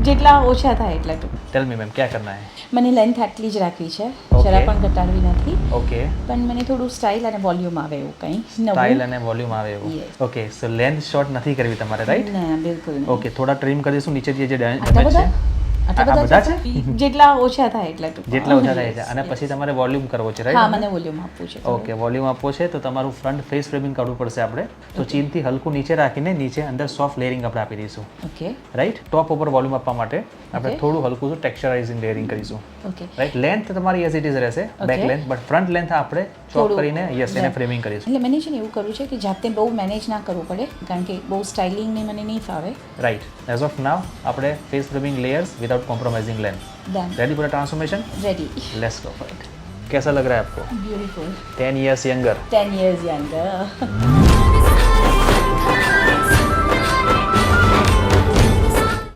જેટલા ઓછા થાય એટલા ટૂંક. टेल मी मैम क्या करना है? મને લેન્થ આટલી જ રાખવી છે, Okay. જરા પણ ઘટાડવી નથી, ओके, પણ મને થોડું સ્ટાઇલ અને વોલ્યુમ આવે એવું કંઈ સ્ટાઇલ નવું. અને વોલ્યુમ આવે એવું. Yes. ઓકે, સો લેન્થ શોર્ટ નથી કરવી તમારે, રાઈટ? ના બિલકુલ નહીં. ઓકે, થોડા ટ્રીમ કરીશું નીચેથી જે આટલા ડેમેજ છે. બધા આ બધા છે? જેટલા ઓછા થાય એટલા ટૂંક. જેટલા ઓછા થાય છે અને પછી તમારે વોલ્યુમ કરવો છે, હા રાઈટ? મને વોલ્યુમ આપવું છે. ઓકે, વોલ્યુમ આપવો છે તો તમારું ફ્રન્ટ ફેસ ફ્રેમિંગ કાઢવું પડશે આપણે. તો ચીનથી હલકું નીચે રાખીને નીચે અંદર સોફ્ટ લેયરિંગ આપણે આપી દઈશું, ઓકે રાઈટ? ટોપ ઉપર વોલ્યુમ આપવા માટે આપણે Okay. થોડું હલકું શું ટેક્સચરાઇઝિંગ લેયરિંગ કરીશું, ઓકે રાઈટ? લેન્થ તમારી એઝ ઇટ ઇઝ રહેશે, back Okay. Length, but front length આપણે ચોપ થોડું કરીને યસ એને yeah. ફ્રેમિંગ કરીશું, એટલે મને છે ને એવું કરવું છે કે જાતે બહુ મેનેજ ના કરવું પડે, કારણ કે બહુ સ્ટાઇલિંગ ને મને નહીં ફાવે. राइट. एज ऑफ नाउ આપણે face framing layers without compromising length. Done, ready for transformation? Ready, let's go for it. कैसा लग रहा है आपको? Beautiful, 10 years younger. 10 years younger.